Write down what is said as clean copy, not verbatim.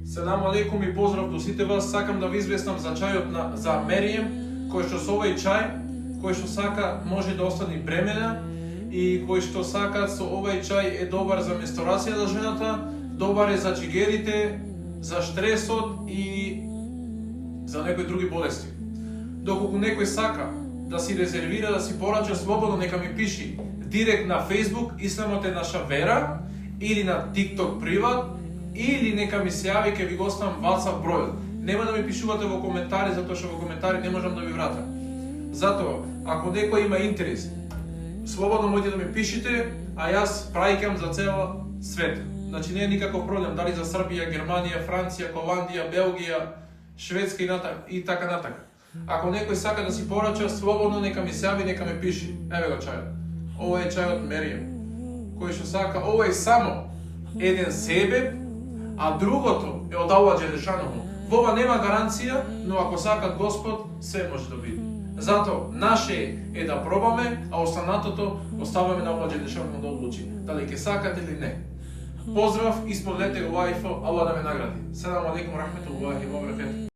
Селам алейкум и поздрав до сите вас. Сакам да ви известам за чајот за Мерием, кој што со овој чај, кој што сака може да остане бремена и кој што сака со овој чај е добар за менструација за жената, добар е за чигерите, за штресот и за некои други болести. Доколку некој сака да си резервира, да си порача слободно, нека ми пиши директ на Facebook Исламот е наша вера или на TikTok приват, или нека ми се јави, ќе ви го оставам WhatsApp бројот. Нема да ми пишувате во коментари, затоа што во коментари не можам да ви вратам. Затоа, ако некој има интерес, слободно можете да ми пишете, а јас праќам за цел свет. Значи не е никаков проблем, дали за Србија, Германија, Франција, Холандија, Белгија, Шведска и така натака. Ако некој сака да си порача, слободно нека ми се јави, нека ме пиши. Еве го чајот. Ова е чајот Мерием. Кој што сака, ова е само еден себеб, а другото е од Аллах Джелешанову. Во ова нема гаранција, но ако сакат Господ, се може да биде. Затоа, наше е да пробаме, а останатото оставаме на Аллах Джелешанову да одлучи. Дали ќе сакат или не. Поздрав, исподелете го лајфо, Аллах да ме награди. Селам алейкум рахметуллахи ва баракатух.